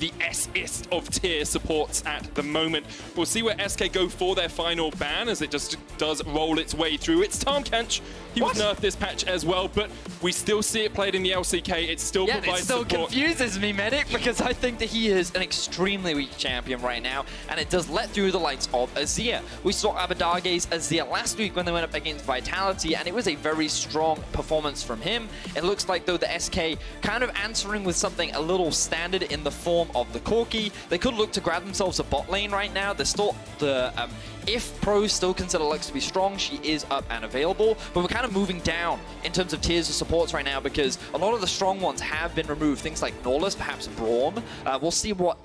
the S-ist of tier supports at the moment. We'll see where SK go for their final ban as it just does roll its way through. It's Tahm Kench. He was nerfed this patch as well, but we still see it played in the LCK. It still provides support. It still confuses me, Medic, because I think that he is an extremely weak champion right now, and it does let through the likes of Azir. We saw Abbedagge's Azir last week when they went up against Vitality, and it was a very strong performance from him. It looks like, though, the SK kind of answering with something a little standard in the form of the Corki. They could look to grab themselves a bot lane right now. They're still if pros still consider Lux to be strong, she is up and available, but we're kind of moving down in terms of tiers of supports right now because a lot of the strong ones have been removed. Things like Norlis, perhaps Braum. We'll see what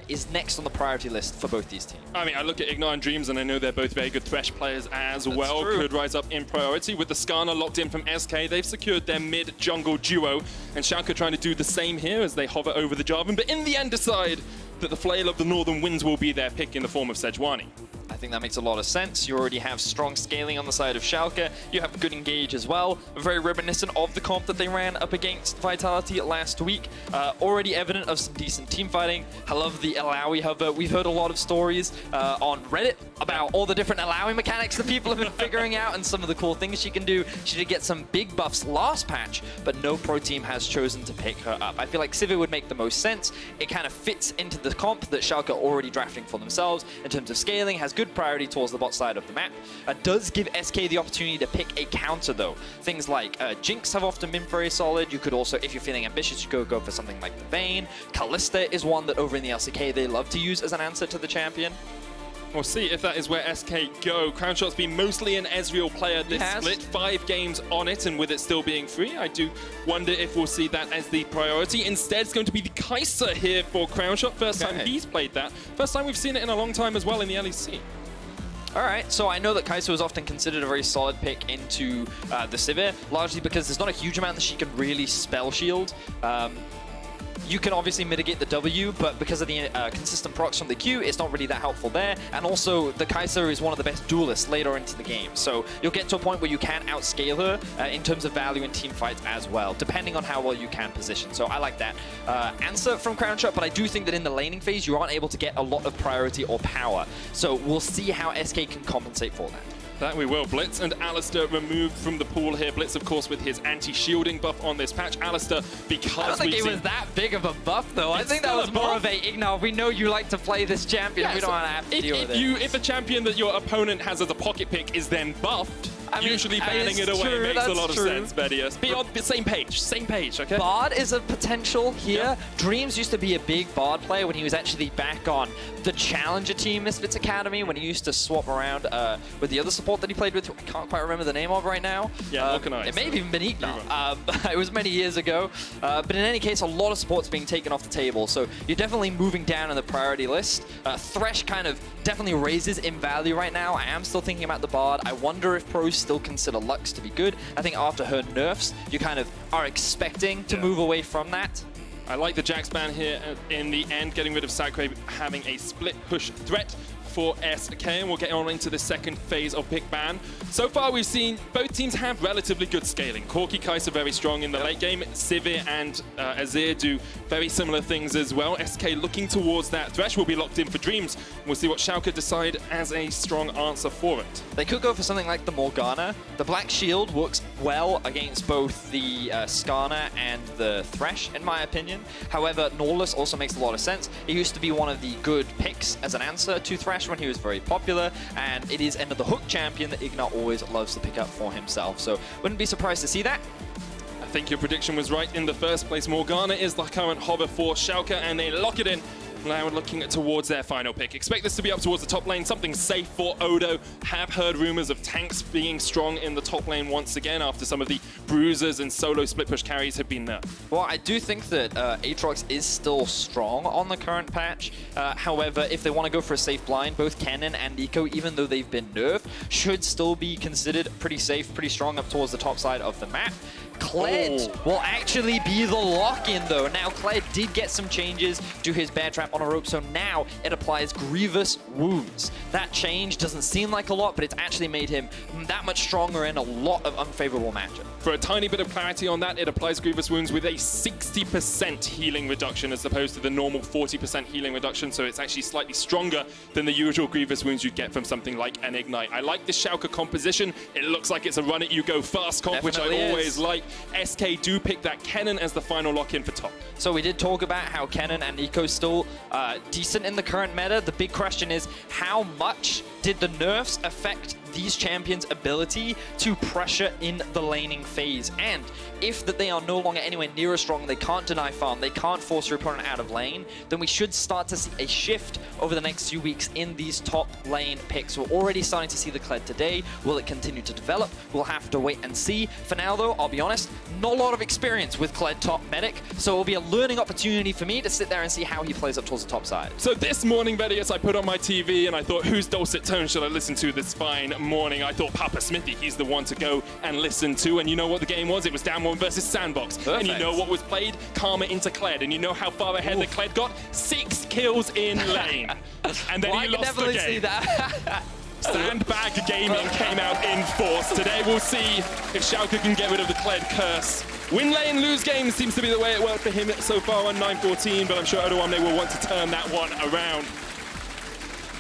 is next on the priority list for both these teams. I mean, I look at IgNar and Dreams, and I know they're both very good Thresh players as well. True. Could rise up in priority. With the Skarner locked in from SK, they've secured their mid-jungle duo, and Schalke trying to do the same here as they hover over the Jarvan, but in the end decide that the Flail of the Northern Winds will be their pick in the form of Sejuani. I think that makes a lot of sense. You already have strong scaling on the side of Schalke. You have good engage as well. Very reminiscent of the comp that they ran up against Vitality last week. Already evident of some decent team fighting. I love the Alawi hover. We've heard a lot of stories on Reddit about all the different Alawi mechanics that people have been figuring out and some of the cool things she can do. She did get some big buffs last patch, but no pro team has chosen to pick her up. I feel like Sivir would make the most sense. It kind of fits into the comp that Schalke are already drafting for themselves in terms of scaling, has good priority towards the bot side of the map. Does give SK the opportunity to pick a counter though. Things like Jinx have often been very solid. You could also, if you're feeling ambitious, you could go for something like the Vayne. Kalista is one that over in the LCK they love to use as an answer to the champion. We'll see if that is where SK go. Crownshot's been mostly an Ezreal player this split. 5 games on it, and with it still being free, I do wonder if we'll see that as the priority. Instead, it's going to be the Kaisa here for Crownshot. First time he's played that. First time we've seen it in a long time as well in the LEC. Alright, so I know that Kaisa was often considered a very solid pick into the Sivir, largely because there's not a huge amount that she can really spell shield. You can obviously mitigate the W, but because of the consistent procs from the Q, it's not really that helpful there. And also, the Kaisa is one of the best duelists later into the game. So you'll get to a point where you can outscale her in terms of value in team fights as well, depending on how well you can position. So I like that answer from Crownshot, but I do think that in the laning phase, you aren't able to get a lot of priority or power. So we'll see how SK can compensate for that. That we will. Blitz and Alistar removed from the pool here. Blitz, of course, with his anti-shielding buff on this patch. Alistar, because I don't think it was that big of a buff, though. I think that was more of a IgNar. We know you like to play this champion. We don't want to have to deal with it. If a champion that your opponent has as a pocket pick is then buffed, usually banning it away makes a lot of sense, Vedius. Be on the same page, okay? Bard is a potential here. Yeah. Dreams used to be a big Bard player when he was actually back on the Challenger team, Misfits Academy, when he used to swap around with the other support that he played with. I can't quite remember the name of right now. Yeah, Morgana. It may have even been IgNar. It was many years ago. But in any case, a lot of support's being taken off the table. So you're definitely moving down in the priority list. Thresh kind of definitely raises in value right now. I am still thinking about the Bard. I wonder if pros still consider Lux to be good. I think after her nerfs, you kind of are expecting to move away from that. I like the Jax ban here in the end, getting rid of Sacre, having a split push threat for SK, and we'll get on into the second phase of pick ban. So far, we've seen both teams have relatively good scaling. Corki, Kaisa very strong in the late game. Sivir and Azir do very similar things as well. SK looking towards that. Thresh will be locked in for Dreams. We'll see what Schalke decide as a strong answer for it. They could go for something like the Morgana. The Black Shield works well against both the Skarner and the Thresh, in my opinion. However, Norlis also makes a lot of sense. He used to be one of the good picks as an answer to Thresh when he was very popular, and it is another hook champion that IgNar always loves to pick up for himself. So wouldn't be surprised to see that. I think your prediction was right in the first place. Morgana is the current hover for Schalke, and they lock it in. Now looking towards their final pick. Expect this to be up towards the top lane, something safe for Odo. Have heard rumors of tanks being strong in the top lane once again after some of the bruisers and solo split push carries have been nerfed. Well, I do think that Aatrox is still strong on the current patch. However, if they want to go for a safe blind, both Kennen and Nico, even though they've been nerfed, should still be considered pretty safe, pretty strong up towards the top side of the map. Kled will actually be the lock-in though. Now Kled did get some changes to his bear trap on a rope, so now it applies grievous wounds. That change doesn't seem like a lot, but it's actually made him that much stronger in a lot of unfavorable matchup. For a tiny bit of clarity on that, it applies grievous wounds with a 60% healing reduction as opposed to the normal 40% healing reduction, so it's actually slightly stronger than the usual grievous wounds you get from something like an Ignite. I like the Schalke composition. It looks like it's a run it, you go fast comp, which I always like. SK do pick that Kennen as the final lock-in for top. So we did talk about how Kennen and Nico still decent in the current meta. The big question is, how much did the nerfs affect these champions' ability to pressure in the laning phase? And if that they are no longer anywhere near as strong, they can't deny farm, they can't force your opponent out of lane, then we should start to see a shift over the next few weeks in these top lane picks. We're already starting to see the Kled today. Will it continue to develop? We'll have to wait and see. For now though, I'll be honest, not a lot of experience with Kled top medic, so it'll be a learning opportunity for me to sit there and see how he plays up towards the top side. So this morning, Vedius, I put on my TV and I thought, whose dulcet tones should I listen to this fine morning? I thought Papa Smithy, he's the one to go and listen to. And you know what the game was? It was down 1 versus Sandbox. Perfect. And you know what was played? Karma into Kled. And you know how far ahead the Kled got? 6 kills in lane. And then he lost the game. See that. Sandbag Gaming came out in force. Today we'll see if Schalke can get rid of the Kled curse. Win lane, lose game seems to be the way it worked for him so far on 9-14, but I'm sure Odoamne will want to turn that one around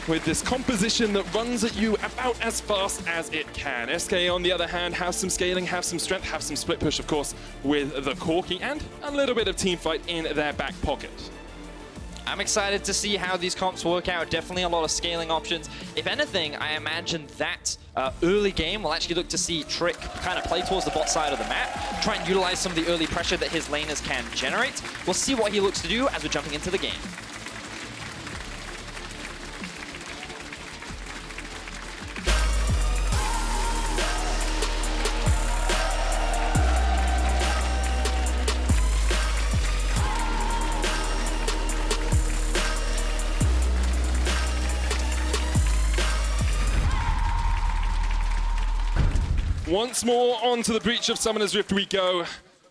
with this composition that runs at you about as fast as it can. SK, on the other hand, have some scaling, have some strength, have some split push, of course, with the Corki, and a little bit of team fight in their back pocket. I'm excited to see how these comps work out. Definitely a lot of scaling options. If anything, I imagine that early game will actually look to see Trick kind of play towards the bot side of the map, try and utilize some of the early pressure that his laners can generate. We'll see what he looks to do as we're jumping into the game. Once more onto the breach of Summoner's Rift we go.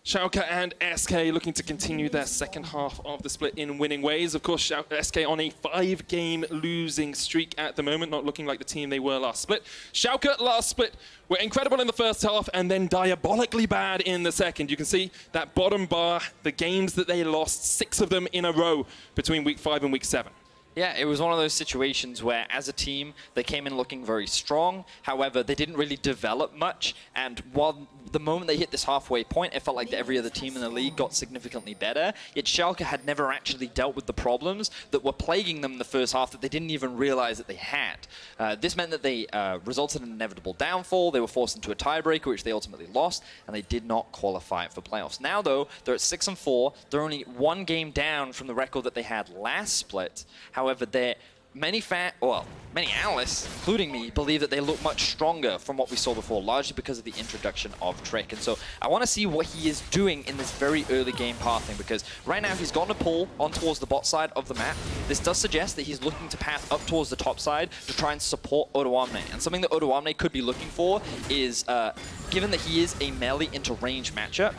Schalke and SK looking to continue their second half of the split in winning ways. Of course, SK on a 5-game losing streak at the moment, not looking like the team they were last split. Schalke last split were incredible in the first half and then diabolically bad in the second. You can see that bottom bar, the games that they lost, 6 of them in a row between week 5 and week 7. Yeah, it was one of those situations where, as a team, they came in looking very strong. However, they didn't really develop much. And while the moment they hit this halfway point, it felt like every other team in the league got significantly better. Yet Schalke had never actually dealt with the problems that were plaguing them in the first half that they didn't even realize that they had. This meant that they resulted in an inevitable downfall. They were forced into a tiebreaker, which they ultimately lost, and they did not qualify for playoffs. Now, though, they're at 6-4. They're only 1 game down from the record that they had last split. However, many analysts, including me, believe that they look much stronger from what we saw before, largely because of the introduction of Trick. And so I want to see what he is doing in this very early game pathing, because right now he's gotten a pull on towards the bot side of the map. This does suggest that he's looking to path up towards the top side to try and support Odoamne. And something that Odoamne could be looking for is, given that he is a melee into range matchup,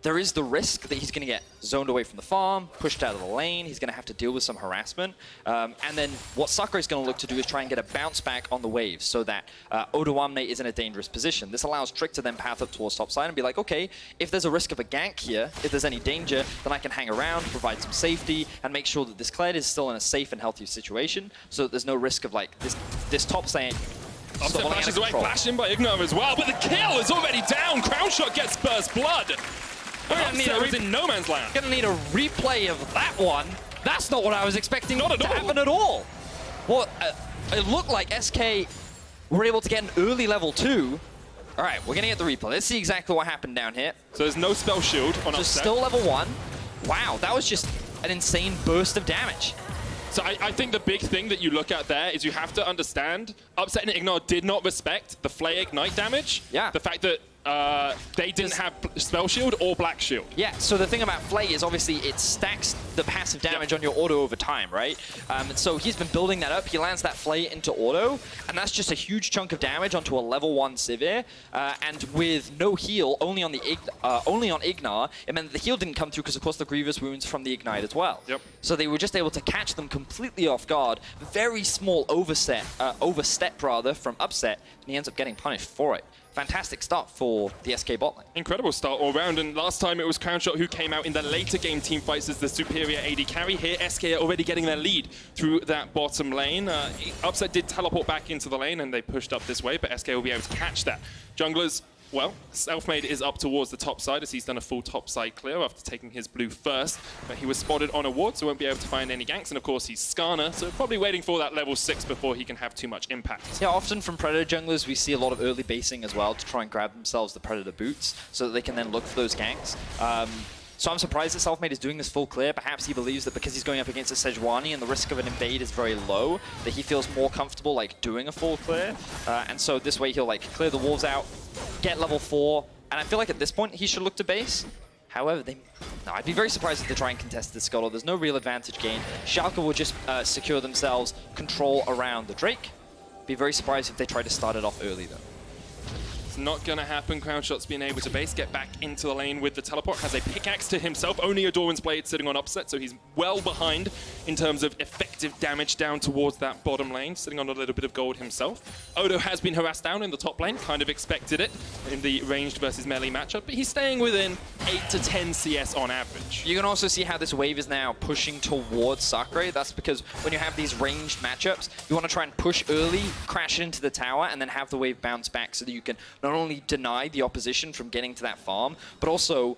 there is the risk that he's going to get zoned away from the farm, pushed out of the lane. He's going to have to deal with some harassment. And then what Sacre is going to look to do is try and get a bounce back on the waves so that Odoamne is in a dangerous position. This allows Trick to then path up towards top side and be like, okay, if there's a risk of a gank here, if there's any danger, then I can hang around, provide some safety, and make sure that this Kled is still in a safe and healthy situation so that there's no risk of like this top side. Offset flashes away, flashed in by IgNar as well, but the kill is already down. Crownshot gets first blood. Was in no man's land. Gonna need a replay of that one. That's not what I was expecting to happen at all. Well, it looked like SK were able to get an early level 2. All right, we're gonna get the replay. Let's see exactly what happened down here. So there's no spell shield on Just Upset. Still level 1. Wow, that was just an insane burst of damage. So I think the big thing that you look at there is you have to understand Upset and IgNar did not respect the Flay Ignite damage. Yeah. The fact that they didn't have Spell Shield or Black Shield. Yeah, so the thing about Flay is obviously it stacks the passive damage on your auto over time, right? So he's been building that up. He lands that Flay into auto, and that's just a huge chunk of damage onto a level 1 Sivir. And with no heal, only on IgNar, it meant that the heal didn't come through because, of course, the Grievous wounds from the Ignite as well. Yep. So they were just able to catch them completely off guard. Very small overstep from upset, and he ends up getting punished for it. Fantastic start for the SK bot lane. Incredible start all round, and last time it was Crownshot who came out in the later game team fights as the superior AD carry. Here, SK are already getting their lead through that bottom lane. Upset did teleport back into the lane, and they pushed up this way, but SK will be able to catch that. Junglers, well, Selfmade is up towards the top side as he's done a full top side clear after taking his blue first, but he was spotted on a ward, so won't be able to find any ganks, and of course he's Skarner, so probably waiting for that level 6 before he can have too much impact. Yeah, often from Predator junglers, we see a lot of early basing as well to try and grab themselves the Predator boots so that they can then look for those ganks. So I'm surprised that Selfmade is doing this full clear. Perhaps he believes that because he's going up against a Sejuani and the risk of an invade is very low, that he feels more comfortable like doing a full clear. And so this way he'll like clear the wolves out, get level 4, and I feel like at this point he should look to base. However, I'd be very surprised if they try and contest this Scuttle. There's no real advantage gain. Schalke will just secure themselves control around the Drake. Be very surprised if they try to start it off early though. It's not going to happen. Crownshot's being able to base, get back into the lane with the teleport, has a pickaxe to himself, only a Doran's Blade sitting on upset, so he's well behind in terms of effective damage down towards that bottom lane, sitting on a little bit of gold himself. Odo has been harassed down in the top lane, kind of expected it in the ranged versus melee matchup, but he's staying within 8 to 10 CS on average. You can also see how this wave is now pushing towards Sacre. That's because when you have these ranged matchups, you want to try and push early, crash into the tower, and then have the wave bounce back so that you can not only deny the opposition from getting to that farm, but also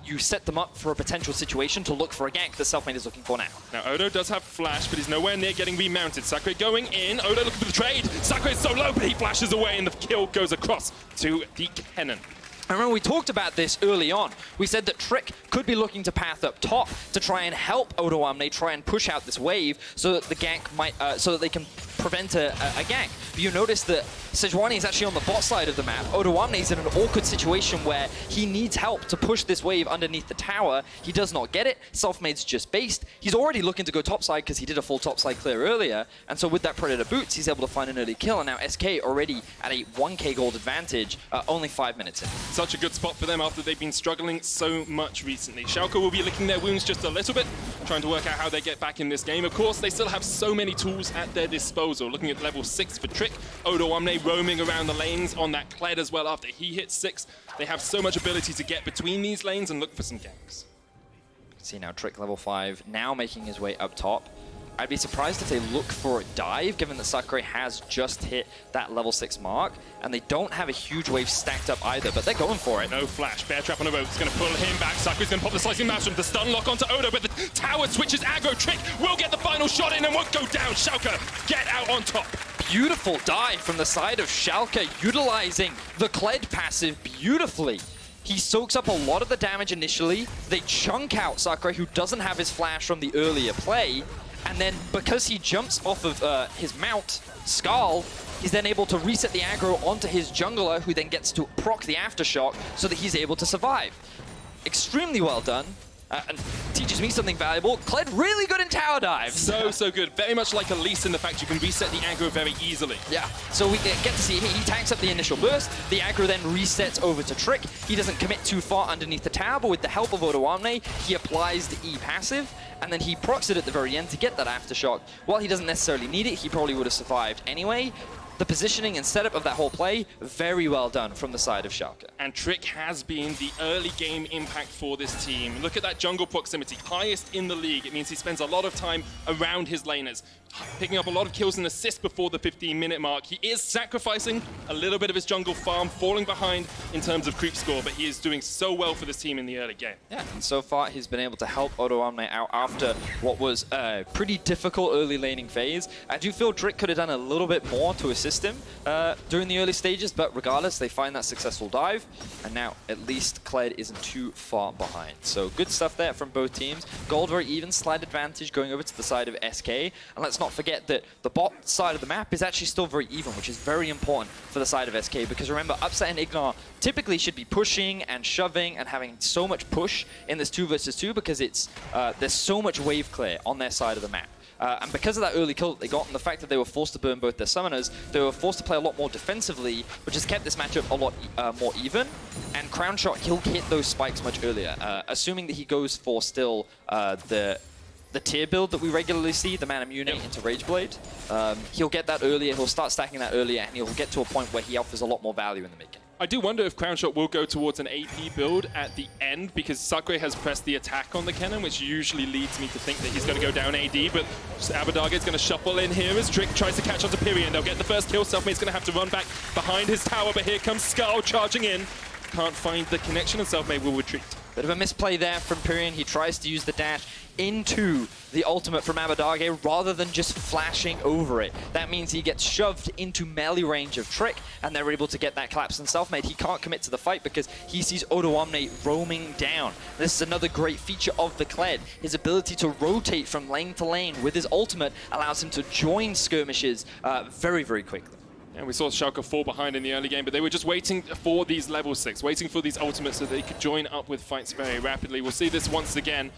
you set them up for a potential situation to look for a gank that Selfmade is looking for now. Now, Odo does have flash, but he's nowhere near getting remounted. Sacre going in. Odo looking for the trade. Sacre is so low, but he flashes away, and the kill goes across to the Kennen. I remember we talked about this early on. We said that Trick could be looking to path up top to try and help Odoamne try and push out this wave so that the gank might, so that they can prevent a gank. But you notice that Sejuani is actually on the bot side of the map. Odoamne is in an awkward situation where he needs help to push this wave underneath the tower. He does not get it. Selfmade's just based. He's already looking to go topside because he did a full topside clear earlier. And so with that Predator boots, he's able to find an early kill. And now SK already at a 1k gold advantage, only 5 minutes in. Such a good spot for them after they've been struggling so much recently. Schalke will be licking their wounds just a little bit, trying to work out how they get back in this game. Of course, they still have so many tools at their disposal. Looking at level 6 for Trick, Odoamne roaming around the lanes on that Kled as well after he hits 6. They have so much ability to get between these lanes and look for some ganks. See now Trick level 5, now making his way up top. I'd be surprised if they look for a dive, given that Sacre has just hit that level 6 mark, and they don't have a huge wave stacked up either, but they're going for it. No flash, Bear Trap on a rope, it's going to pull him back. Sacre's going to pop the slicing mushroom, the stun lock onto Odo, but the tower switches aggro. Trick will get the final shot in and won't go down. Schalke get out on top. Beautiful dive from the side of Schalke, utilizing the Kled passive beautifully. He soaks up a lot of the damage initially. They chunk out Sacre, who doesn't have his flash from the earlier play. And then because he jumps off of his mount, Skull, he's then able to reset the aggro onto his jungler, who then gets to proc the aftershock so that he's able to survive. Extremely well done. And teaches me something valuable. Kled really good in tower dives. So good. Very much like Elise in the fact you can reset the aggro very easily. Yeah, so we get to see he tanks up the initial burst. The aggro then resets over to Trick. He doesn't commit too far underneath the tower, but with the help of Odoamne, he applies the E passive, and then he procs it at the very end to get that aftershock. While he doesn't necessarily need it, he probably would have survived anyway. The positioning and setup of that whole play, very well done from the side of Schalke. And Trick has been the early game impact for this team. Look at that jungle proximity, highest in the league. It means he spends a lot of time around his laners, picking up a lot of kills and assists before the 15-minute mark. He is sacrificing a little bit of his jungle farm, falling behind in terms of creep score, but he is doing so well for this team in the early game. Yeah, and so far he's been able to help Odoamne out after what was a pretty difficult early laning phase. I do feel Trick could have done a little bit more to assist him during the early stages, but regardless, they find that successful dive, and now at least Kled isn't too far behind. So good stuff there from both teams. Gold very even, slight advantage going over to the side of SK, and let's not not forget that the bot side of the map is actually still very even, which is very important for the side of SK, because remember, Upset and IgNar typically should be pushing and shoving and having so much push in this 2 versus 2 because it's there's so much wave clear on their side of the map. And because of that early kill that they got and the fact that they were forced to burn both their summoners, they were forced to play a lot more defensively, which has kept this matchup a lot more even. And Crownshot, he'll hit those spikes much earlier, assuming that he goes for still the tier build that we regularly see, the Mana Mune into Rageblade. He'll get that earlier, he'll start stacking that earlier, and he'll get to a point where he offers a lot more value in the mid-game. I do wonder if Crownshot will go towards an AP build at the end, because Sacre has pressed the attack on the Kennen, which usually leads me to think that he's going to go down AD, but Abbedagge is going to shuffle in here as Trick tries to catch onto Pirean. They'll get the first kill. Selfmade's going to have to run back behind his tower, but here comes Skull charging in. Can't find the connection, and Selfmade will retreat. Bit of a misplay there from Pirean. He tries to use the dash into the ultimate from Abbedagge rather than just flashing over it. That means he gets shoved into melee range of Trick, and they're able to get that collapse on Selfmade. He can't commit to the fight because he sees Odoamne roaming down. This is another great feature of the Kled. His ability to rotate from lane to lane with his ultimate allows him to join skirmishes very, very quickly. And we saw Schalke fall behind in the early game, but they were just waiting for these level 6, waiting for these ultimates so they could join up with fights very rapidly. We'll see this once again.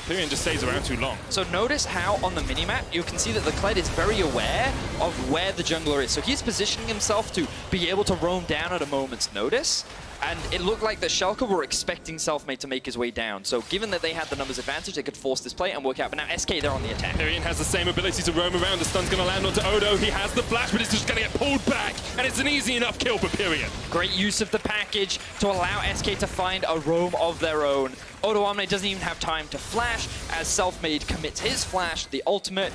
Pirean just stays around too long. So notice how on the minimap you can see that the Kled is very aware of where the jungler is. So he's positioning himself to be able to roam down at a moment's notice. And it looked like that Schalke were expecting Selfmade to make his way down. So given that they had the numbers advantage, they could force this play and work out. But now SK, they're on the attack. Pirean has the same ability to roam around. The stun's going to land onto Odo. He has the flash, but it's just going to get pulled back. And it's an easy enough kill for Pirean. Great use of the package to allow SK to find a roam of their own. Odoamne doesn't even have time to flash as Selfmade commits his flash, the ultimate,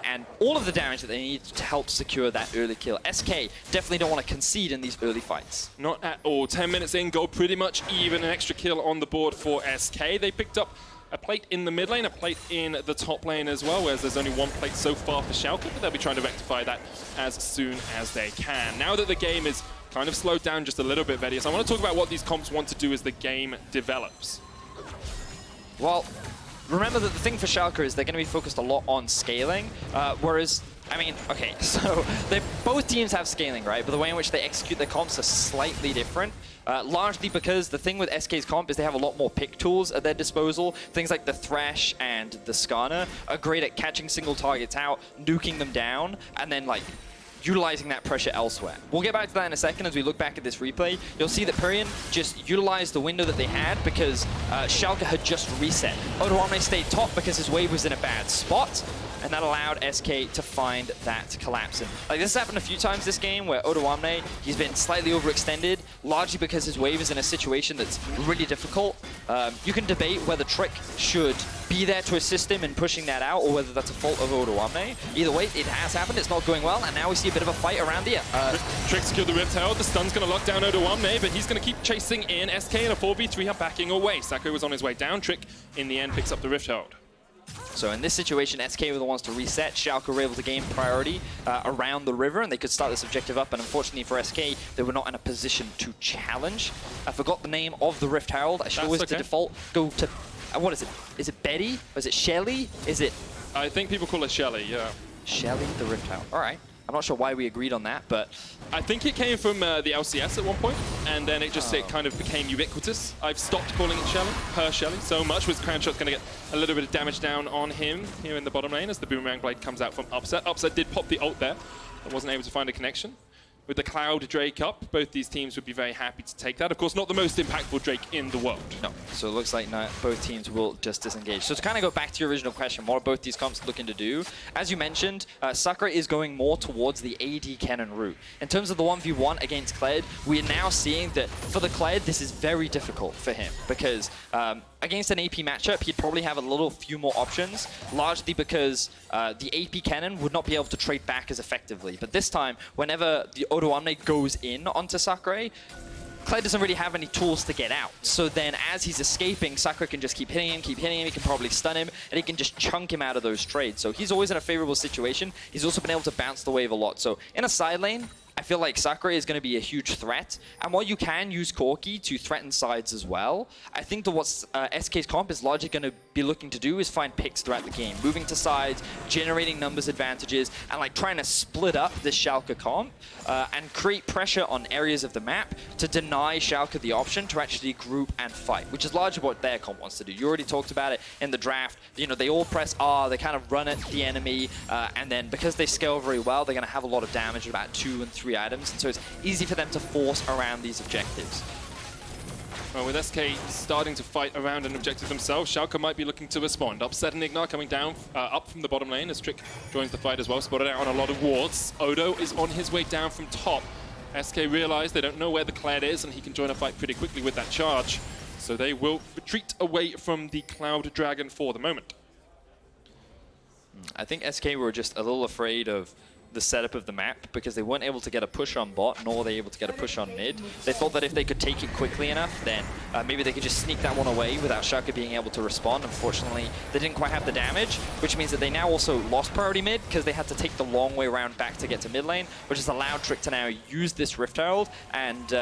and all of the damage that they need to help secure that early kill. SK definitely don't want to concede in these early fights. Not at all. 10 minutes in, goal pretty much even. An extra kill on the board for SK. They picked up a plate in the mid lane, a plate in the top lane as well, whereas there's only one plate so far for Schalke, but they'll be trying to rectify that as soon as they can. Now that the game is kind of slowed down just a little bit, Vedius, I want to talk about what these comps want to do as the game develops. Well, remember that the thing for Schalke is they're going to be focused a lot on scaling, whereas, I mean, okay, so both teams have scaling, right? But the way in which they execute their comps are slightly different, largely because the thing with SK's comp is they have a lot more pick tools at their disposal. Things like the Thresh and the Skarner are great at catching single targets out, nuking them down, and then, like, utilizing that pressure elsewhere. We'll get back to that in a second as we look back at this replay. You'll see that Pirean just utilized the window that they had because Schalke had just reset. Odoamne stayed top because his wave was in a bad spot, and that allowed SK to find that collapse. And like, this has happened a few times this game where Odoamne, he's been slightly overextended, largely because his wave is in a situation that's really difficult. You can debate whether Trick should be there to assist him in pushing that out, or whether that's a fault of Odoamne. Either way, it has happened, it's not going well, and now we see a bit of a fight around here. Trick secured the Rift Herald, the stun's going to lock down Odoamne, but he's going to keep chasing in. SK in a 4v3 are backing away. Sacre was on his way down. Trick, in the end, picks up the Rift Herald. So in this situation, SK were the ones to reset. Schalke were able to gain priority around the river, and they could start this objective up, and unfortunately for SK, they were not in a position to challenge. I forgot the name of the Rift Herald. I should always, to default, go to... what is it? Is it Betty? Or is it Shelly? Is it... I think people call it Shelly, yeah. Shelly, the Rift Herald. All right. I'm not sure why we agreed on that, but... I think it came from the LCS at one point, and then it just it kind of became ubiquitous. I've stopped calling it Shelly, her Shelly, so much, with Crownshot's going to get a little bit of damage down on him here in the bottom lane as the Boomerang Blade comes out from Upset. Upset did pop the ult there, but wasn't able to find a connection. With the Cloud Drake up, both these teams would be very happy to take that. Of course, not the most impactful Drake in the world. No, so it looks like both teams will just disengage. So to kind of go back to your original question, what are both these comps looking to do? As you mentioned, Sacre is going more towards the AD Kennen route. In terms of the 1v1 against Kled, we are now seeing that for the Kled, this is very difficult for him because against an AP matchup, he'd probably have a few more options, largely because the AP Kennen would not be able to trade back as effectively. But this time, whenever the Odoamne goes in onto Sacre, Kled doesn't really have any tools to get out. So then as he's escaping, Sacre can just keep hitting him, he can probably stun him, and he can just chunk him out of those trades. So he's always in a favorable situation. He's also been able to bounce the wave a lot. So in a side lane, I feel like Sacre is going to be a huge threat. And while you can use Corki to threaten sides as well, I think that what SK's comp is largely going to be looking to do is find picks throughout the game, moving to sides, generating numbers advantages, and like trying to split up this Schalke comp and create pressure on areas of the map to deny Schalke the option to actually group and fight, which is largely what their comp wants to do. You already talked about it in the draft. You know, they all press R, they kind of run at the enemy, and then because they scale very well, they're going to have a lot of damage, about 2 and 3 items, and so it's easy for them to force around these objectives. Well, with SK starting to fight around an objective themselves, Schalke might be looking to respond. Upset and IgNar coming down up from the bottom lane as Trick joins the fight as well, spotted out on a lot of wards. Odo is on his way down from top. SK realize they don't know where the Kled is, and he can join a fight pretty quickly with that charge. So they will retreat away from the Cloud Dragon for the moment. I think SK were just a little afraid of the setup of the map because they weren't able to get a push on bot, nor were they able to get a push on mid. They thought that if they could take it quickly enough, then maybe they could just sneak that one away without Schalke being able to respond. Unfortunately, they didn't quite have the damage, which means that they now also lost priority mid because they had to take the long way around back to get to mid lane, which has allowed Trick to now use this Rift Herald and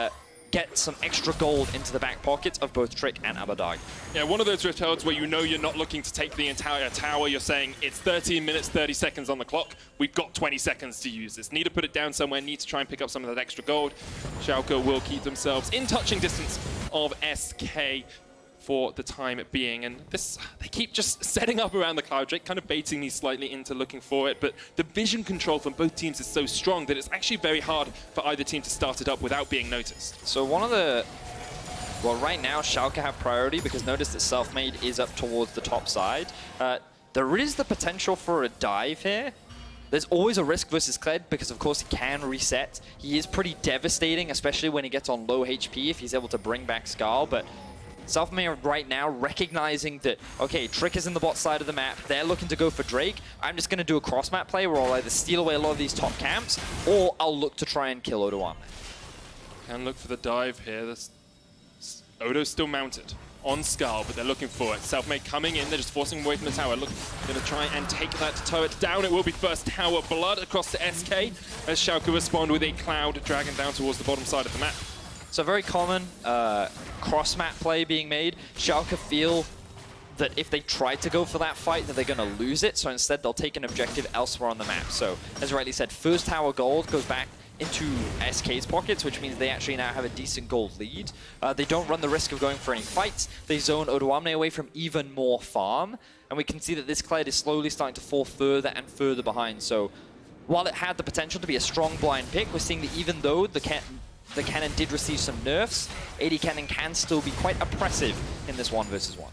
get some extra gold into the back pockets of both Trick and Abbedagge. Yeah, one of those Rift Heralds where you know you're not looking to take the entire tower. You're saying it's 13 minutes, 30 seconds on the clock. We've got 20 seconds to use this. Need to put it down somewhere, need to try and pick up some of that extra gold. Schalke will keep themselves in touching distance of SK for the time being, and this they keep just setting up around the Cloud Drake, kind of baiting me slightly into looking for it, but the vision control from both teams is so strong that it's actually very hard for either team to start it up without being noticed. So one of the... Well, right now, Schalke have priority because notice that Selfmade is up towards the top side. There is the potential for a dive here. There's always a risk versus Kled because, of course, he can reset. He is pretty devastating, especially when he gets on low HP if he's able to bring back Skal, but Selfmade right now recognizing that, okay, Trick is in the bot side of the map, they're looking to go for Drake, I'm just going to do a cross-map play where I'll either steal away a lot of these top camps, or I'll look to try and kill Odoamne. Can look for the dive here. Odo's still mounted on Skal, but they're looking for it. Selfmade coming in, they're just forcing him away from the tower. Look, going to try and take that turret down. It will be first tower blood across to SK as Schalke respond with a Cloud Dragon down towards the bottom side of the map. So very common cross-map play being made. Schalke feel that if they try to go for that fight, that they're going to lose it. So instead, they'll take an objective elsewhere on the map. So as rightly said, first tower gold goes back into SK's pockets, which means they actually now have a decent gold lead. They don't run the risk of going for any fights. They zone Odoamne away from even more farm. And we can see that this Kled is slowly starting to fall further and further behind. So while it had the potential to be a strong blind pick, we're seeing that even though the Kennen did receive some nerfs, AD Kennen can still be quite oppressive in this 1 versus 1.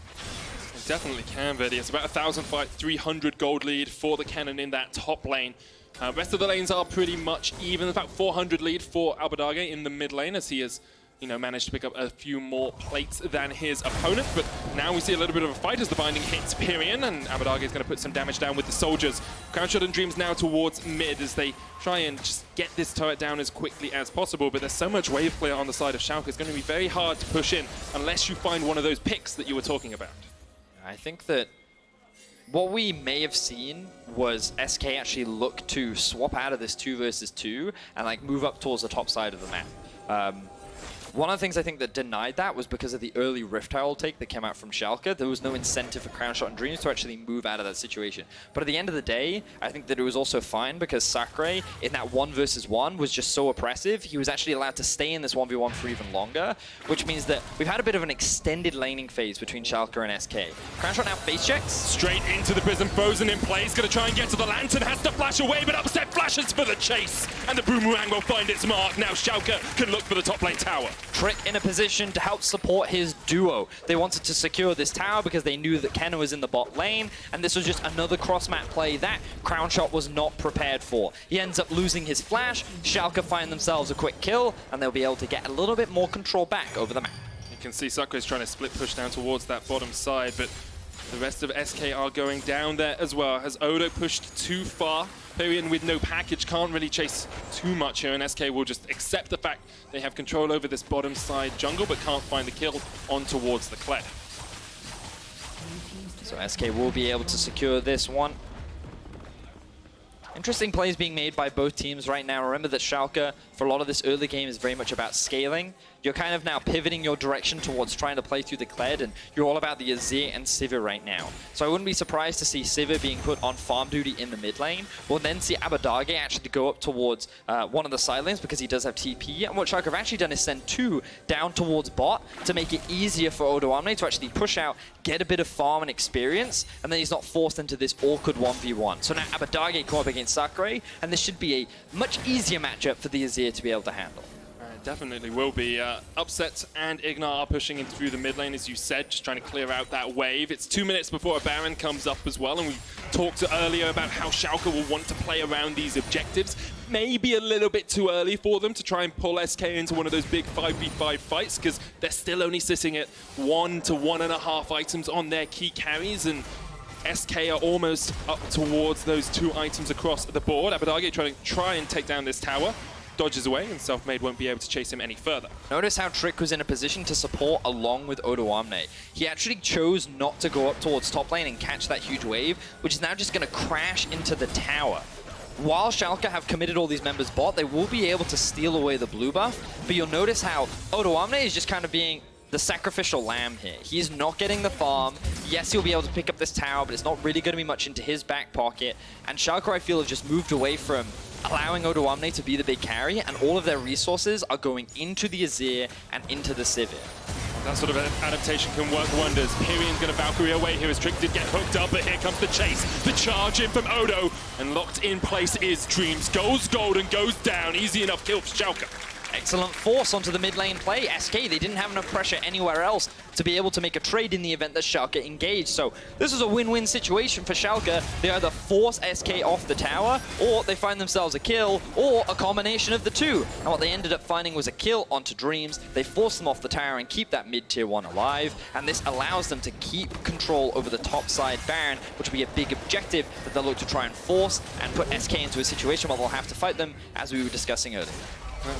It definitely can, Vedius. It's about 1,000 fight, 300 gold lead for the Kennen in that top lane. Rest of the lanes are pretty much even. About 400 lead for Abbedagge in the mid lane as he has, managed to pick up a few more plates than his opponent. But now we see a little bit of a fight as the binding hits Pirean, and Abbedagge is going to put some damage down with the soldiers. Crownshot and Dreams now towards mid as they try and just get this turret down as quickly as possible. But there's so much wave clear on the side of Schalke, it's going to be very hard to push in unless you find one of those picks that you were talking about. I think that what we may have seen was SK actually look to swap out of this 2 versus 2 and move up towards the top side of the map. One of the things I think that denied that was because of the early Rift Herald take that came out from Schalke. There was no incentive for Crownshot and Dreams to actually move out of that situation. But at the end of the day, I think that it was also fine because Sacre in that 1 versus 1 was just so oppressive. He was actually allowed to stay in this 1v1 for even longer, which means that we've had a bit of an extended laning phase between Schalke and SK. Crownshot now face checks. Straight into the Prism, frozen in place, going to try and get to the Lantern, has to flash away, but Upset flashes for the chase, and the Boomerang will find its mark. Now Schalke can look for the top lane tower. Trick in a position to help support his duo. They wanted to secure this tower because they knew that Kennen was in the bot lane, and this was just another cross-map play that Crownshot was not prepared for. He ends up losing his flash, Schalke find themselves a quick kill, and they'll be able to get a little bit more control back over the map. You can see Sacre is trying to split push down towards that bottom side, but the rest of SK are going down there as well. Has Odo pushed too far? Pirean with no package can't really chase too much here, and SK will just accept the fact they have control over this bottom side jungle, but can't find the kill on towards the Kled. So SK will be able to secure this one. Interesting plays being made by both teams right now. Remember that Schalke, for a lot of this early game, is very much about scaling. You're kind of now pivoting your direction towards trying to play through the Kled, and you're all about the Azir and Sivir right now. So I wouldn't be surprised to see Sivir being put on farm duty in the mid lane. We'll then see Abbedagge actually go up towards one of the side lanes because he does have TP. And what Schalke have actually done is send 2 down towards bot to make it easier for Odoamne to actually push out, get a bit of farm and experience, and then he's not forced into this awkward 1v1. So now Abbedagge come up against Sacre, and this should be a much easier matchup for the Azir to be able to handle. Definitely will be. Upset and IgNar are pushing in through the mid lane, as you said, just trying to clear out that wave. It's 2 minutes before a Baron comes up as well, and we talked earlier about how Schalke will want to play around these objectives. Maybe a little bit too early for them to try and pull SK into one of those big 5v5 fights, because they're still only sitting at 1 to 1.5 items on their key carries, and SK are almost up towards those 2 items across the board. Abbedagge try and take down this tower. Dodges away, and Selfmade won't be able to chase him any further. Notice how Trick was in a position to support along with Odoamne. He actually chose not to go up towards top lane and catch that huge wave, which is now just going to crash into the tower. While Schalke have committed all these members bot, they will be able to steal away the blue buff, but you'll notice how Odoamne is just kind of being the sacrificial lamb here. He's not getting the farm. Yes, he'll be able to pick up this tower, but it's not really going to be much into his back pocket. And Schalke, I feel, have just moved away from allowing Odoamne to be the big carry, and all of their resources are going into the Azir and into the Sivir. That sort of adaptation can work wonders. Pirean's going to Valkyrie away here as Trick did get hooked up, but here comes the chase. The charge in from Odo, and locked in place is Dreams. Goes gold and goes down. Easy enough kill for Schalke. Excellent force onto the mid lane play. SK, they didn't have enough pressure anywhere else to be able to make a trade in the event that Schalke engaged. So this is a win-win situation for Schalke. They either force SK off the tower, or they find themselves a kill, or a combination of the two. And what they ended up finding was a kill onto Dreams. They force them off the tower and keep that mid-tier 1 alive, and this allows them to keep control over the top side Baron, which will be a big objective that they'll look to try and force and put SK into a situation where they'll have to fight them, as we were discussing earlier.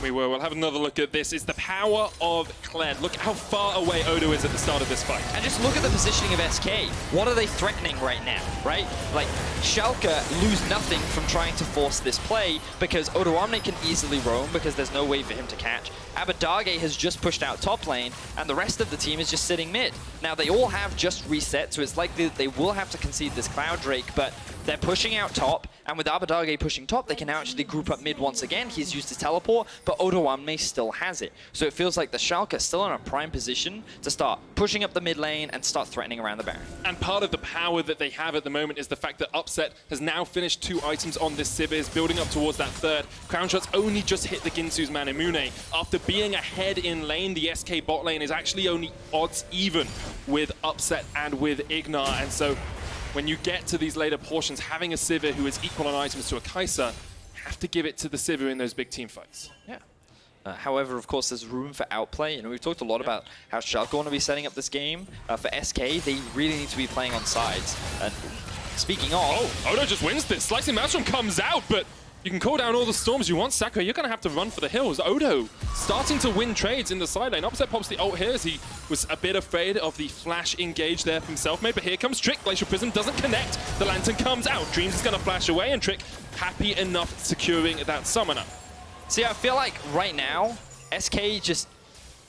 We will. We'll have another look at this. It's the power of Kled. Look how far away Odo is at the start of this fight. And just look at the positioning of SK. What are they threatening right now, right? Like, Schalke lose nothing from trying to force this play because Odoamne can easily roam because there's no way for him to catch. Abbedagge has just pushed out top lane, and the rest of the team is just sitting mid. Now, they all have just reset, so it's likely that they will have to concede this Cloud Drake, but they're pushing out top, and with Abbedagge pushing top, they can now actually group up mid once again. He's used his teleport, but Odoamne still has it. So it feels like the Schalke are still in a prime position to start pushing up the mid lane and start threatening around the Baron. And part of the power that they have at the moment is the fact that Upset has now finished 2 items on this Sivir, is building up towards that third. Crownshot's only just hit the Ginsu's Manamune. After being ahead in lane, the SK bot lane is actually only odds even with Upset and with IgNar, and so when you get to these later portions, having a Sivir who is equal on items to a Kaisa, have to give it to the Sivir in those big team fights. Yeah. However, of course, there's room for outplay. You know, we've talked a lot about how Schalke want to be setting up this game. For SK, they really need to be playing on sides. And speaking of... Oh, Odo just wins this. Slicing Maelstrom comes out, but you can call down all the storms you want. Sacre, you're going to have to run for the hills. Odo starting to win trades in the side lane. Upset pops the ult here as he was a bit afraid of the flash engage there from Selfmade, but here comes Trick. Glacial Prism doesn't connect. The Lantern comes out. Dreams is going to flash away, and Trick happy enough securing that summoner. See, I feel like right now, SK just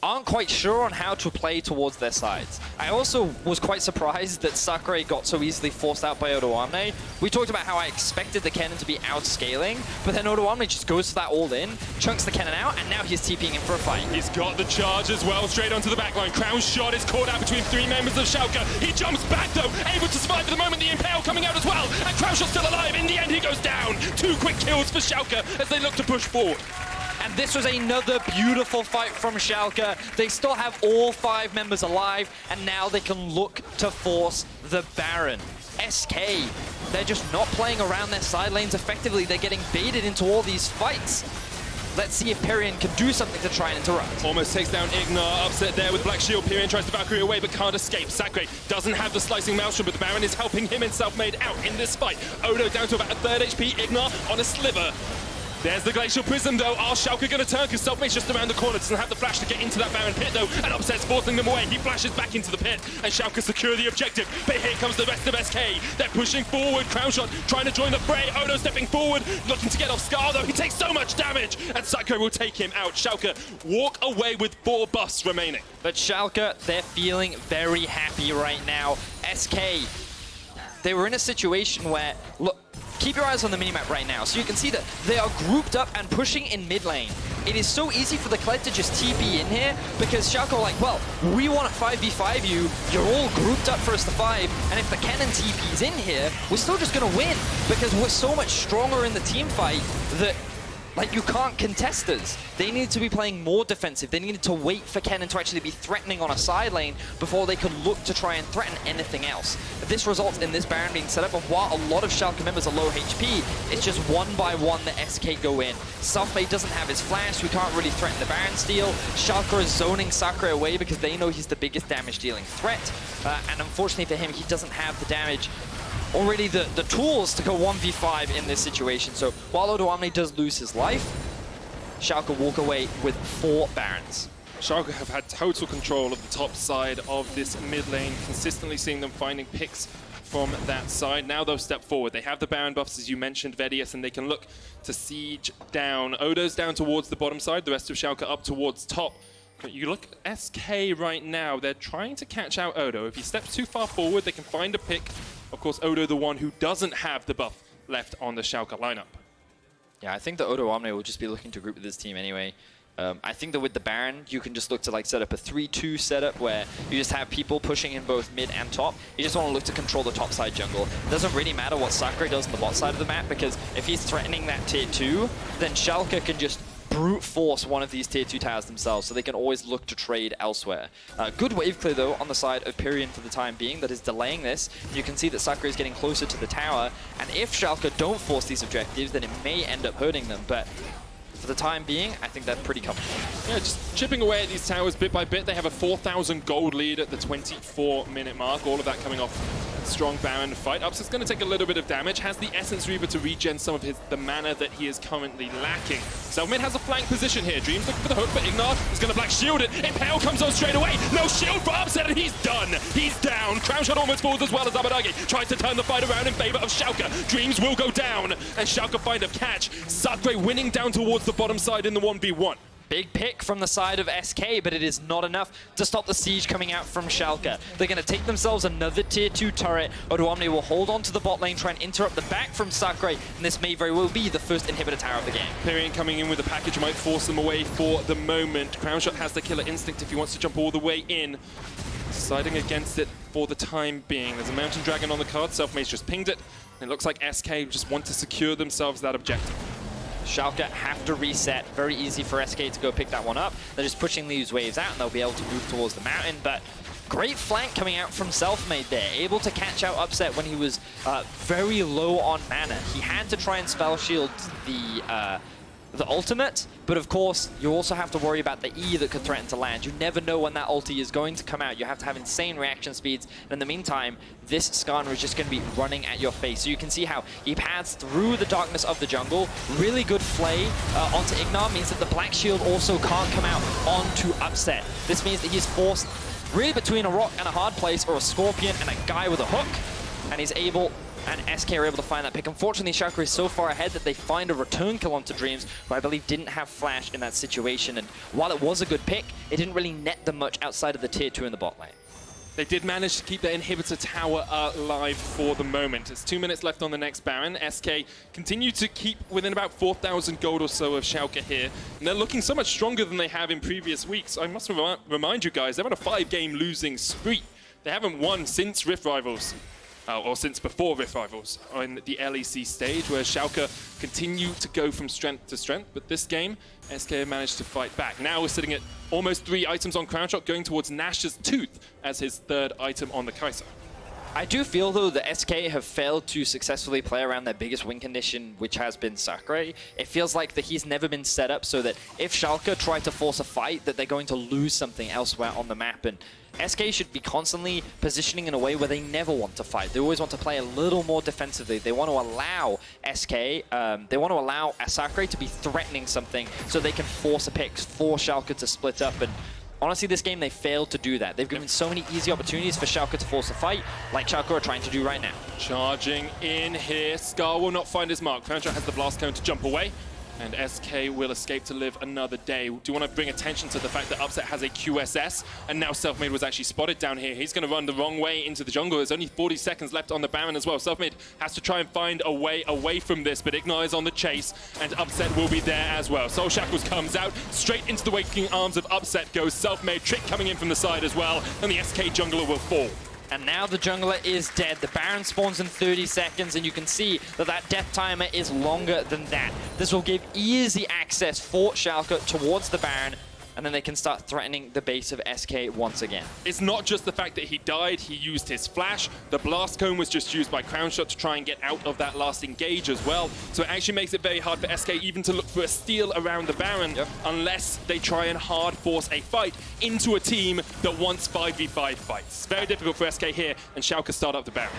aren't quite sure on how to play towards their sides. I also was quite surprised that Sacre got so easily forced out by Odoamne. We talked about how I expected the Kennen to be outscaling, but then Odoamne just goes for that all-in, chunks the Kennen out, and now he's TPing in for a fight. He's got the charge as well, straight onto the backline. Crownshot is caught out between 3 members of Schalke. He jumps back though, able to survive for the moment. The Impale coming out as well, and Crownshot's still alive. In the end, he goes down. 2 quick kills for Schalke as they look to push forward. And this was another beautiful fight from Schalke. They still have all 5 members alive, and now they can look to force the Baron. SK, they're just not playing around their side lanes effectively. They're getting baited into all these fights. Let's see if Pirean can do something to try and interrupt. Almost takes down IgNar, Upset there with Black Shield. Pirean tries to Valkyrie away but can't escape. Sacre doesn't have the slicing Maelstrom, but the Baron is helping him and Selfmade out in this fight. Odo down to about a 3rd HP, IgNar on a sliver. There's the Glacial Prism though. Are Schalke going to turn? Because Selfmade's just around the corner. Doesn't have the flash to get into that Baron pit though. And Upset's forcing them away. He flashes back into the pit. And Schalke secure the objective. But here comes the rest of SK. They're pushing forward. Crownshot trying to join the fray. Odo stepping forward. Looking to get off Scar though. He takes so much damage. And Sacre will take him out. Schalke walk away with 4 buffs remaining. But Schalke, they're feeling very happy right now. SK, they were in a situation where, look, keep your eyes on the minimap right now. So you can see that they are grouped up and pushing in mid lane. It is so easy for the Kled to just TP in here because Schalke are like, well, we want to 5v5 you. You're all grouped up for us to 5. And if the Kennen TP's in here, we're still just going to win because we're so much stronger in the team fight that, like, you can't contest us. They needed to be playing more defensive. They needed to wait for Kennen to actually be threatening on a side lane before they could look to try and threaten anything else. This results in this Baron being set up, and while a lot of Schalke members are low HP, it's just one by one that SK go in. Selfmade doesn't have his flash, we can't really threaten the Baron steal. Schalke is zoning Sacre away because they know he's the biggest damage dealing threat, and unfortunately for him, he doesn't have the damage already the tools to go 1v5 in this situation. So while Odoamne does lose his life, Schalke walk away with 4 Barons. Schalke have had total control of the top side of this mid lane, consistently seeing them finding picks from that side. Now they'll step forward. They have the Baron buffs, as you mentioned, Vedius, and they can look to siege down. Odo's down towards the bottom side, the rest of Schalke up towards top. You look at SK right now, they're trying to catch out Odo. If he steps too far forward, they can find a pick. Of course, Odo, the one who doesn't have the buff left on the Schalke lineup. Yeah, I think that Odoamne will just be looking to group with this team anyway. I think that with the Baron, you can just look to like set up a 3-2 setup where you just have people pushing in both mid and top. You just want to look to control the top side jungle. It doesn't really matter what Sacre does on the bot side of the map, because if he's threatening that tier 2, then Schalke can just brute force one of these tier 2 towers themselves, so they can always look to trade elsewhere. Good wave clear though on the side of Pirean for the time being that is delaying this. You can see that Sacre is getting closer to the tower, and if Schalke don't force these objectives, then it may end up hurting them, but for the time being, I think that's pretty comfortable. Yeah, just chipping away at these towers bit by bit. They have a 4,000 gold lead at the 24-minute mark. All of that coming off a strong Baron fight. Upset's going to take a little bit of damage. Has the Essence Reaver to regen some of the mana that he is currently lacking. Selfmade has a flank position here. Dreams looking for the hook, but IgNar is going to black shield it. Impale comes on straight away. No shield for Upset, and he's done. He's down. Crownshot almost falls as well as Abbedagge tries to turn the fight around in favor of Schalke. Dreams will go down, and Schalke find a catch. Sacre winning down towards the bottom side in the 1v1. Big pick from the side of SK, but it is not enough to stop the siege coming out from Schalke. They're going to take themselves another tier 2 turret. Odoamne will hold on to the bot lane, try and interrupt the back from Sacre, and this may very well be the first inhibitor tower of the game. Pirean coming in with a package might force them away for the moment. Crownshot has the killer instinct if he wants to jump all the way in. Deciding against it for the time being. There's a Mountain Dragon on the card. Selfmade's just pinged it. And it looks like SK just want to secure themselves that objective. Schalke have to reset. Very easy for SK to go pick that one up. They're just pushing these waves out, and they'll be able to move towards the mountain. But great flank coming out from Selfmade there. Able to catch out Upset when he was very low on mana. He had to try and spell shield the ultimate, but of course, you also have to worry about the E that could threaten to land. You never know when that ulti is going to come out. You have to have insane reaction speeds, and in the meantime, this Skarner is just going to be running at your face. So you can see how he pads through the darkness of the jungle. Really good flay onto IgNar means that the Black Shield also can't come out onto Upset. This means that he's forced really between a rock and a hard place, or a Scorpion and a guy with a hook, and he's able, and SK are able to find that pick. Unfortunately, Sacre is so far ahead that they find a return kill onto Dreams, who I believe didn't have flash in that situation. And while it was a good pick, it didn't really net them much outside of the tier 2 in the bot lane. They did manage to keep their inhibitor tower alive for the moment. It's 2 minutes left on the next Baron. SK continue to keep within about 4,000 gold or so of Schalke here. And they're looking so much stronger than they have in previous weeks. I must remind you guys, they're on a 5-game losing streak. They haven't won since Rift Rivals. Or since before Rift Rivals on the LEC stage, where Schalke continue to go from strength to strength. But this game, SK have managed to fight back. Now we're sitting at almost 3 items on Crownshot, going towards Nash's Tooth as his 3rd item on the Kaisa. I do feel, though, that SK have failed to successfully play around their biggest win condition, which has been Sacre. It feels like that he's never been set up so that if Schalke try to force a fight, that they're going to lose something elsewhere on the map. And SK should be constantly positioning in a way where they never want to fight. They always want to play a little more defensively. They want to allow they want to allow Sacre to be threatening something so they can force a pick, force Schalke to split up. And honestly, this game, they failed to do that. They've given so many easy opportunities for Schalke to force a fight, like Schalke are trying to do right now. Charging in here. Scar will not find his mark. Crownshot has the blast cone to jump away, and SK will escape to live another day. Do you want to bring attention to the fact that Upset has a QSS, and now Selfmade was actually spotted down here. He's going to run the wrong way into the jungle. There's only 40 seconds left on the Baron as well. Selfmade has to try and find a way away from this, but IgNar is on the chase, and Upset will be there as well. Soul Shackles comes out, straight into the waking arms of Upset goes Selfmade. Trick coming in from the side as well, and the SK jungler will fall. And now the jungler is dead. The Baron spawns in 30 seconds, and you can see that that death timer is longer than that. This will give easy access for Schalke towards the Baron, and then they can start threatening the base of SK once again. It's not just the fact that he died, he used his flash. The blast cone was just used by Crownshot to try and get out of that last engage as well. So it actually makes it very hard for SK even to look for a steal around the Baron, unless they try and hard force a fight into a team that wants 5v5 fights. It's very difficult for SK here, and Schalke start up the Baron.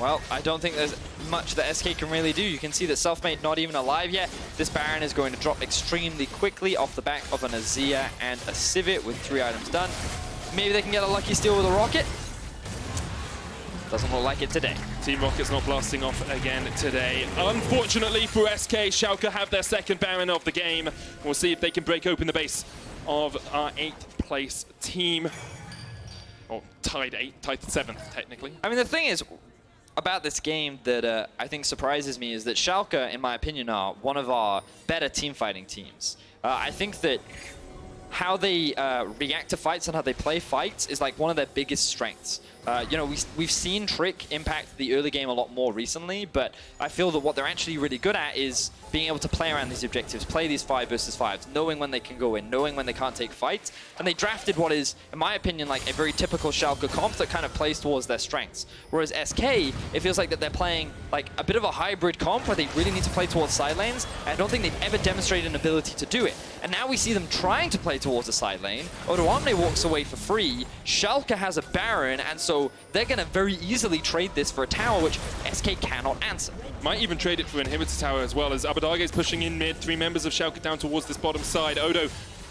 Well, I don't think there's much that SK can really do. You can see that Selfmade not even alive yet. This Baron is going to drop extremely quickly off the back of an Azir and a Sivir with 3 items done. Maybe they can get a lucky steal with a rocket. Doesn't look like it today. Team Rocket's not blasting off again today. Unfortunately for SK, Schalke have their second Baron of the game. We'll see if they can break open the base of our 8th place team. Or tied 7th, technically. I mean, the thing is, about this game that I think surprises me is that Schalke, in my opinion, are one of our better team fighting teams. I think that how they react to fights and how they play fights is like one of their biggest strengths. You know, we've seen Trick impact the early game a lot more recently, but I feel that what they're actually really good at is being able to play around these objectives, play these 5 versus 5s, knowing when they can go in, knowing when they can't take fights. And they drafted what is, in my opinion, like a very typical Schalke comp that kind of plays towards their strengths. Whereas SK, it feels like that they're playing like a bit of a hybrid comp where they really need to play towards side lanes. And I don't think they've ever demonstrated an ability to do it. And now we see them trying to play towards the side lane. Odoamne walks away for free. Schalke has a Baron, and so they're going to very easily trade this for a tower, which SK cannot answer. Might even trade it for an inhibitor tower as well, as Abbedagge is pushing in mid. 3 members of Schalke down towards this bottom side. Odo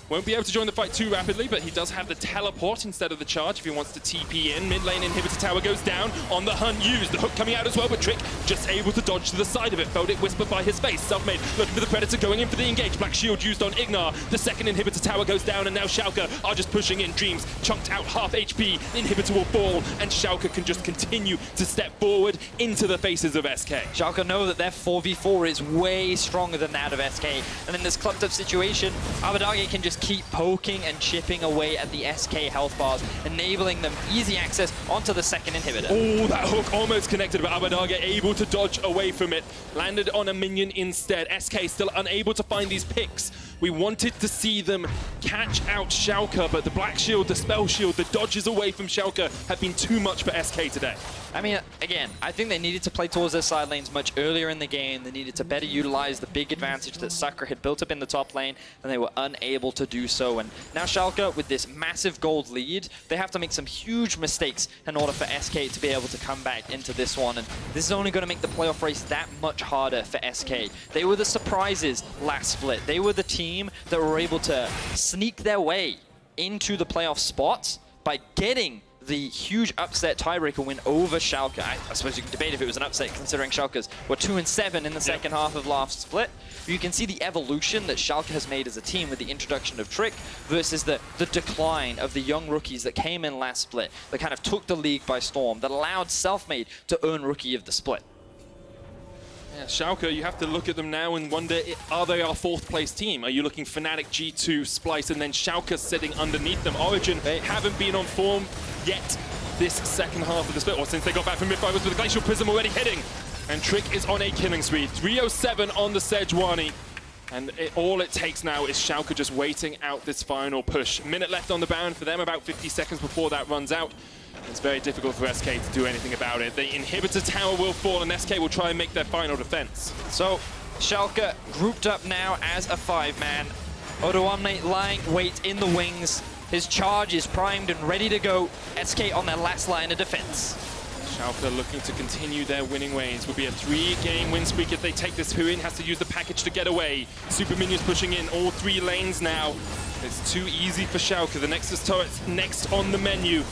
won't be able to join the fight too rapidly, but he does have the teleport instead of the charge if he wants to TP in. Mid lane inhibitor tower goes down, on the hunt used. The hook coming out as well, but Trick just able to dodge to the side of it. Felt it whispered by his face. Selfmade looking for the Predator, going in for the engage. Black shield used on IgNar. The second inhibitor tower goes down, and now Schalke are just pushing in. Dreams chunked out half HP. Inhibitor will fall, and Schalke can just continue to step forward into the faces of SK. Schalke know that their 4v4 is way stronger than that of SK, and in this clumped up situation, Abbedagge can just keep poking and chipping away at the SK health bars, enabling them easy access onto the second inhibitor. Oh, that hook almost connected, but Abbedagge able to dodge away from it. Landed on a minion instead. SK still unable to find these picks. We wanted to see them catch out Schalke, but the Black Shield, the Spell Shield, the dodges away from Schalke have been too much for SK today. I mean, again, I think they needed to play towards their side lanes much earlier in the game. They needed to better utilize the big advantage that Sacre had built up in the top lane, and they were unable to do so. And now Schalke, with this massive gold lead, they have to make some huge mistakes in order for SK to be able to come back into this one. And this is only going to make the playoff race that much harder for SK. They were the surprises last split. They were the team that were able to sneak their way into the playoff spots by getting the huge upset tiebreaker win over Schalke. I suppose you can debate if it was an upset considering Schalke's were 2-7 in the second half of last split. But you can see the evolution that Schalke has made as a team with the introduction of Trick versus the decline of the young rookies that came in last split, that kind of took the league by storm, that allowed Selfmade to earn Rookie of the Split. Yeah, Schalke, you have to look at them now and wonder, are they our 4th place team? Are you looking Fnatic, G2, Splice, and then Schalke sitting underneath them? Origin, they haven't been on form yet this second half of the split, or since they got back from mid-fighters with the Glacial Prism already hitting. And Trick is on a killing spree. 307 on the Sejuani. And all it takes now is Schalke just waiting out this final push. Minute left on the Baron for them, about 50 seconds before that runs out. It's very difficult for SK to do anything about it. The inhibitor tower will fall, and SK will try and make their final defense. So, Schalke grouped up now as a 5-man. Odoamne lying wait in the wings. His charge is primed and ready to go. SK on their last line of defense. Schalke looking to continue their winning ways. Will be a 3-game win streak if they take this. Pirean has to use the package to get away. Super minions pushing in all 3 lanes now. It's too easy for Schalke. The Nexus turret's next on the menu.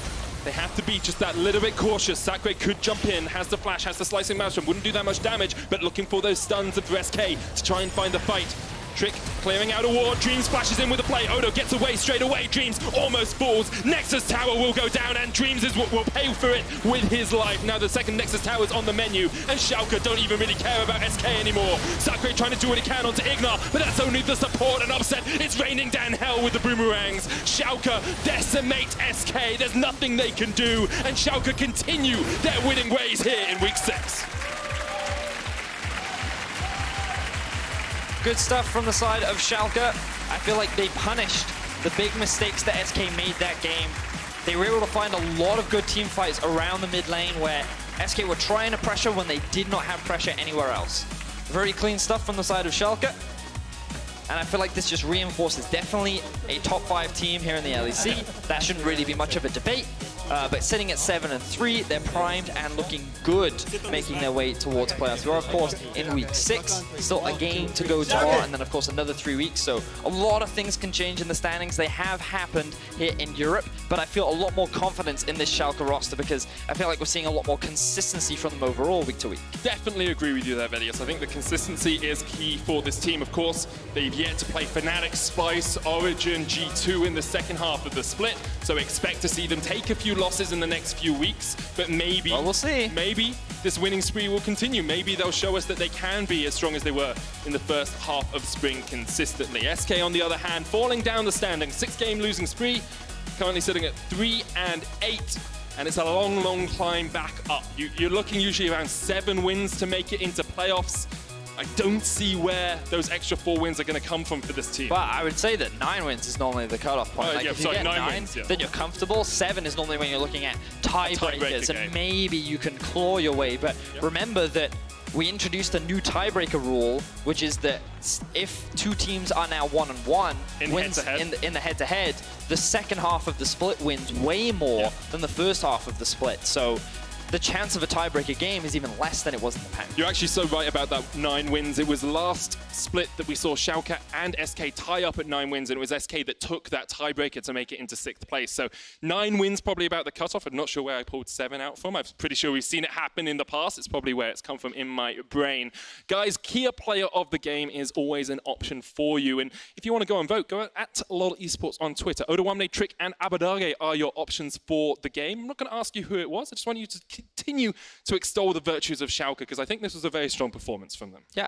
They have to be just that little bit cautious. Sacre could jump in, has the flash, has the slicing maelstrom, wouldn't do that much damage, but looking for those stuns for SK to try and find the fight. Trick clearing out a ward. Dreams flashes in with a play. Odo gets away straight away. Dreams almost falls. Nexus Tower will go down, and Dreams is what will pay for it with his life. Now the second Nexus Tower is on the menu, and Schalke don't even really care about SK anymore. Sacre trying to do what he can onto IgNar, but that's only the support and upset. It's raining down hell with the boomerangs. Schalke decimate SK. There's nothing they can do, and Schalke continue their winning ways here in week 6. Good stuff from the side of Schalke. I feel like they punished the big mistakes that SK made that game. They were able to find a lot of good team fights around the mid lane where SK were trying to pressure when they did not have pressure anywhere else. Very clean stuff from the side of Schalke. And I feel like this just reinforces definitely a top 5 team here in the LEC. That shouldn't really be much of a debate. But sitting at 7-3, they're primed and looking good, making their way towards playoffs. We're, of course, in week 6, still a game to go tomorrow, and then, of course, another 3 weeks. So a lot of things can change in the standings. They have happened here in Europe, but I feel a lot more confidence in this Schalke roster because I feel like we're seeing a lot more consistency from them overall week to week. Definitely agree with you there, Vedius. I think the consistency is key for this team. Of course, they've yet to play Fnatic, Spice, Origin, G2 in the second half of the split, so expect to see them take a few losses in the next few weeks, but maybe, well, we'll see. Maybe this winning spree will continue. Maybe they'll show us that they can be as strong as they were in the first half of spring consistently. SK, on the other hand, falling down the standing, 6-game losing spree, currently sitting at 3-8, and it's a long, long climb back up. You're looking usually around 7 wins to make it into playoffs. I don't see where those extra 4 wins are going to come from for this team. Well, I would say that 9 wins is normally the cutoff point. Like, yeah, if you get 9 wins, yeah. then you're comfortable. 7 is normally when you're looking at tiebreakers, and maybe you can claw your way. But remember that we introduced a new tiebreaker rule, which is that if 2 teams are now 1-1, in the head-to-head, the second half of the split wins way more than the first half of the split. So the chance of a tiebreaker game is even less than it was in the past. You're actually so right about that 9 wins. It was last split that we saw Schalke and SK tie up at 9 wins, and it was SK that took that tiebreaker to make it into 6th place. So 9 wins probably about the cutoff. I'm not sure where I pulled 7 out from. I'm pretty sure we've seen it happen in the past. It's probably where it's come from in my brain. Guys, key player of the game is always an option for you. And if you want to go and vote, go at LOL eSports on Twitter. Odoamne, Trick, and Abbedagge are your options for the game. I'm not going to ask you who it was. I just want you to continue to extol the virtues of Schalke, because I think this was a very strong performance from them. Yeah,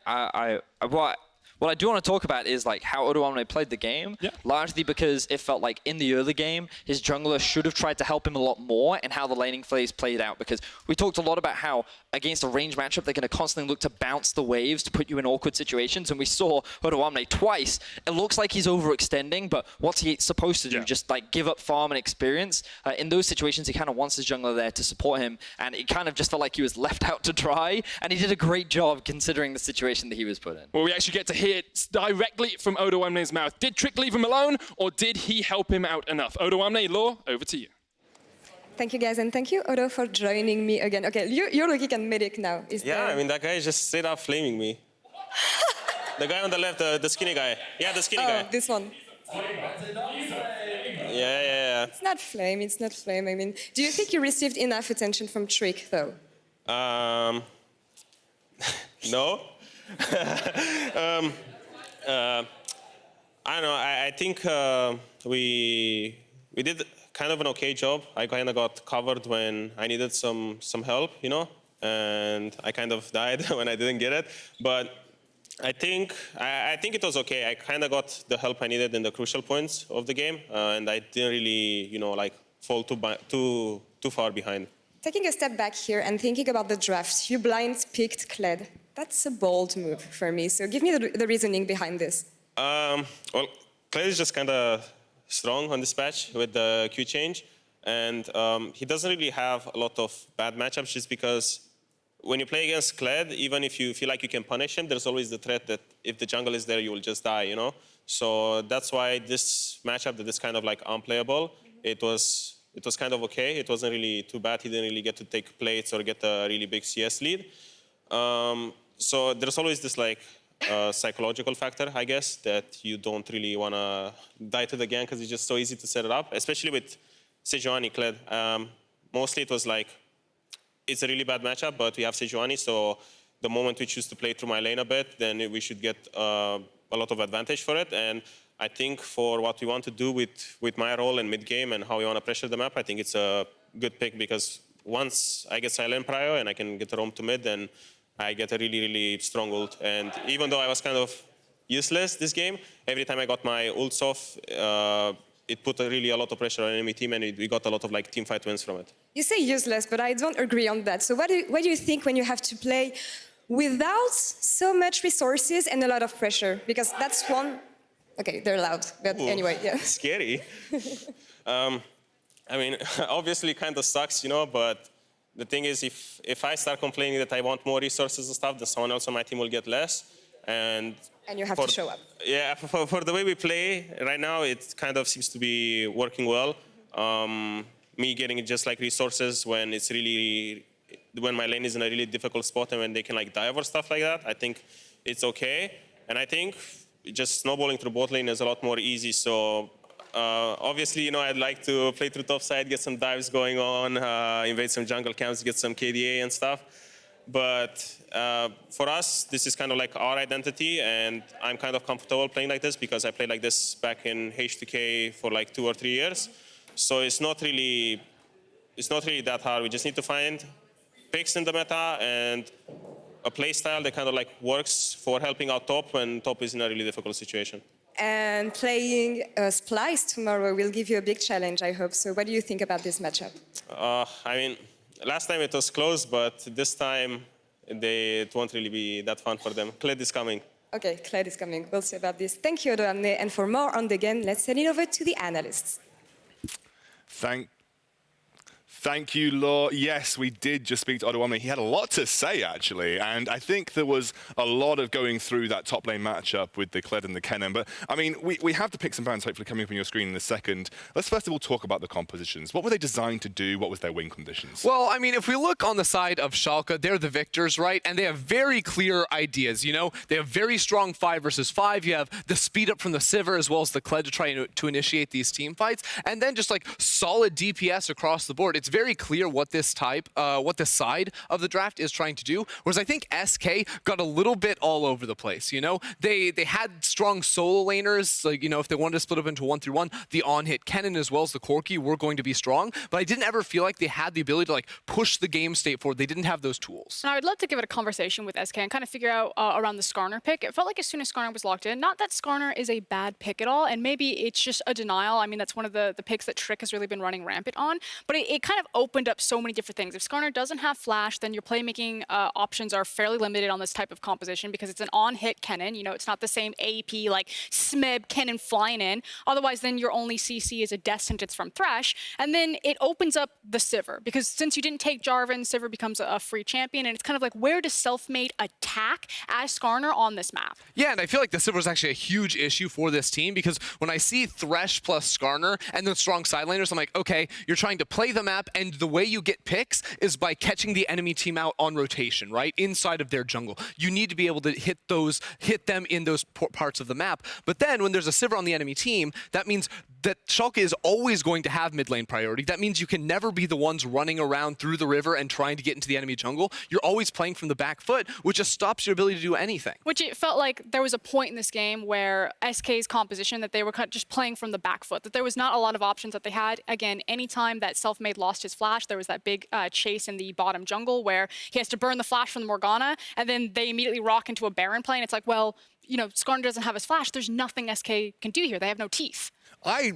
what I do want to talk about is like how Odoamne played the game, largely because it felt like in the early game, his jungler should have tried to help him a lot more, and how the laning phase played out, because we talked a lot about how against a range matchup, they're going to constantly look to bounce the waves to put you in awkward situations, and we saw Odoamne twice. It looks like he's overextending, but what's he supposed to do? Just like give up farm and experience? In those situations, he kind of wants his jungler there to support him, and it kind of just felt like he was left out to dry, and he did a great job considering the situation that he was put in. Well, we actually get to hear it directly from Odoamne's mouth. Did Trick leave him alone, or did he help him out enough? Odoamne, Law, over to you. Thank you, guys, and thank you, Odo, for joining me again. Okay, you're looking at medic now. I mean, that guy is just straight up flaming me. The guy on the left, the skinny guy. Yeah, the skinny guy. Oh, this one. Yeah. It's not flame, it's not flame. I mean, do you think you received enough attention from Trick, though? No. I don't know. I think we did kind of an okay job. I kind of got covered when I needed some help, you know, and I kind of died when I didn't get it. But I think it was okay. I kind of got the help I needed in the crucial points of the game, and I didn't really, you know, like fall too far behind. Taking a step back here and thinking about the draft, you blind picked Kled. That's a bold move for me. So give me the reasoning behind this. Well, Kled is just kind of strong on this patch with the Q change. And he doesn't really have a lot of bad matchups just because when you play against Kled, even if you feel like you can punish him, there's always the threat that if the jungle is there, you will just die, you know? So that's why this matchup that is kind of like unplayable, it was kind of okay. It wasn't really too bad. He didn't really get to take plates or get a really big CS lead. So there's always this like psychological factor, I guess, that you don't really want to die to the gang because it's just so easy to set it up, especially with Sejuani, Kled. Mostly it was like, it's a really bad matchup, but we have Sejuani, so the moment we choose to play through my lane a bit, then we should get a lot of advantage for it. And I think for what we want to do with my role in mid-game and how we want to pressure the map, I think it's a good pick because once I get silent prio and I can get a roam to mid, then I get a really, really strong ult. And even though I was kind of useless this game, every time I got my ults off, it put really a lot of pressure on enemy team, and we got a lot of like team fight wins from it. You say useless, but I don't agree on that. So what do you think when you have to play without so much resources and a lot of pressure? Because that's one... Okay, they're loud, but Ooh, anyway, yeah. Scary. I mean, obviously kind of sucks, you know, but the thing is if I start complaining that I want more resources and stuff, then someone else on my team will get less. And you have to show up. Yeah, for the way we play right now, it kind of seems to be working well. Me getting just like resources when my lane is in a really difficult spot and when they can like dive or stuff like that, I think it's okay. And I think just snowballing through bot lane is a lot more easy. So obviously, you know, I'd like to play through top side, get some dives going on, invade some jungle camps, get some KDA and stuff. But for us, this is kind of like our identity, and I'm kind of comfortable playing like this because I played like this back in H2K for like 2 or 3 years. So it's not really that hard. We just need to find picks in the meta and a play style that kind of like works for helping out top when top is in a really difficult situation. And playing Splice tomorrow will give you a big challenge, I hope. So what do you think about this matchup? I mean, last time it was close, but this time it won't really be that fun for them. Kled is coming. Okay, Kled is coming. We'll see about this. Thank you, Odoamne. And for more on the game, let's send it over to the analysts. Thank you, Law. Yes, we did just speak to Odoamne. He had a lot to say, actually, and I think there was a lot of going through that top lane matchup with the Kled and the Kennen. But, I mean, we have the picks and bans hopefully coming up on your screen in a second. Let's first of all talk about the compositions. What were they designed to do? What was their win conditions? Well, I mean, if we look on the side of Schalke, they're the victors, right? And they have very clear ideas, you know? They have very strong 5 versus 5. You have the speed up from the Sivir as well as the Kled to try to initiate these team fights. And then just, like, solid DPS across the board. It's very clear what this side of the draft is trying to do. Whereas I think SK got a little bit all over the place, you know? They had strong solo laners, like, you know, if they wanted to split up into 1-3-1, the on-hit Kennen as well as the Corki were going to be strong. But I didn't ever feel like they had the ability to, like, push the game state forward. They didn't have those tools. And I would love to give it a conversation with SK and kind of figure out around the Skarner pick. It felt like as soon as Skarner was locked in, not that Skarner is a bad pick at all, and maybe it's just a denial. I mean, that's one of the picks that Trick has really been running rampant on, but it kind of opened up so many different things. If Skarner doesn't have flash, then your playmaking options are fairly limited on this type of composition because it's an on-hit Kennen. You know, it's not the same AP like Smeb Kennen flying in. Otherwise, then your only CC is a death sentence from Thresh. And then it opens up the Sivir because since you didn't take Jarvan, Sivir becomes a free champion. And it's kind of like, where does Selfmade attack as Skarner on this map? Yeah, and I feel like the Sivir is actually a huge issue for this team because when I see Thresh plus Skarner and the strong side laners, I'm like, okay, you're trying to play the map, and the way you get picks is by catching the enemy team out on rotation, right? Inside of their jungle. You need to be able to hit them in those parts of the map. But then when there's a Sivir on the enemy team, that means that Schalke is always going to have mid lane priority. That means you can never be the ones running around through the river and trying to get into the enemy jungle. You're always playing from the back foot, which just stops your ability to do anything. Which it felt like there was a point in this game where SK's composition that they were just playing from the back foot, that there was not a lot of options that they had. Again, anytime that Selfmade lost his flash, there was that big chase in the bottom jungle where he has to burn the flash from the Morgana, and then they immediately rock into a Baron play, and it's like, well, you know, Skarner doesn't have his flash, there's nothing SK can do here. They have no teeth.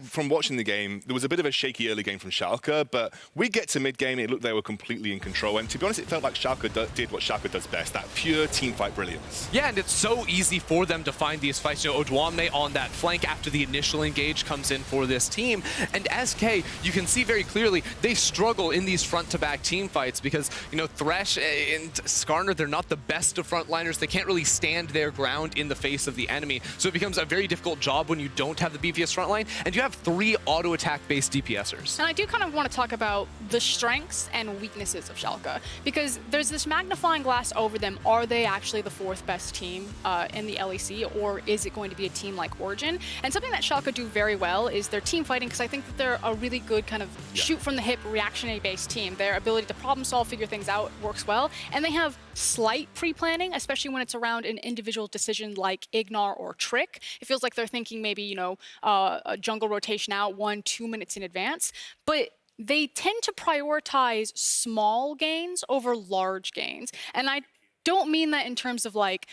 From watching the game, there was a bit of a shaky early game from Schalke, but we get to mid-game, it looked they were completely in control. And to be honest, it felt like Schalke did what Schalke does best, that pure teamfight brilliance. Yeah, and it's so easy for them to find these fights. You know, Odoamne on that flank after the initial engage comes in for this team. And SK, you can see very clearly, they struggle in these front-to-back team fights because, you know, Thresh and Skarner, they're not the best of frontliners. They can't really stand their ground in the face of the enemy. So it becomes a very difficult job when you don't have the beefiest frontline. And you have 3 auto-attack-based DPSers. And I do kind of want to talk about the strengths and weaknesses of Schalke, because there's this magnifying glass over them. Are they actually the 4th best team in the LEC, or is it going to be a team like Origin? And something that Schalke do very well is their team fighting, because I think that they're a really good kind of shoot-from-the-hip, reactionary-based team. Their ability to problem-solve, figure things out works well, and they have slight pre-planning, especially when it's around an individual decision like IgNar or Trick. It feels like they're thinking maybe, you know, a jungle rotation out 1-2 minutes in advance, but they tend to prioritize small gains over large gains. And I don't mean that in terms of like,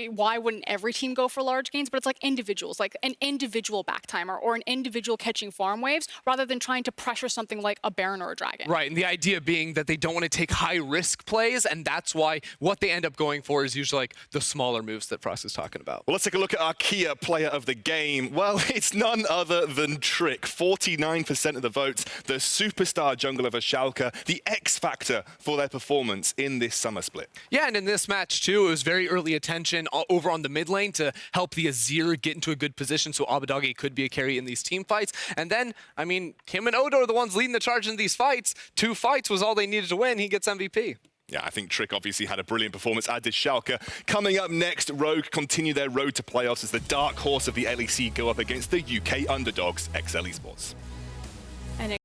why wouldn't every team go for large gains? But it's like individuals, like an individual back timer or an individual catching farm waves, rather than trying to pressure something like a Baron or a Dragon. Right, and the idea being that they don't want to take high-risk plays, and that's why what they end up going for is usually like the smaller moves that Frost is talking about. Well, let's take a look at our Kia player of the game. Well, it's none other than Trick. 49% of the votes, the superstar jungler of a Schalke, the X factor for their performance in this summer split. Yeah, and in this match too, it was very early attention over on the mid lane to help the Azir get into a good position so Abbedagge could be a carry in these team fights. And then, I mean, him and Odo are the ones leading the charge in these fights. 2 fights was all they needed to win. He gets MVP. Yeah, I think Trick obviously had a brilliant performance, as did Schalke. Coming up next, Rogue continue their road to playoffs as the dark horse of the LEC go up against the UK underdogs, XL Esports.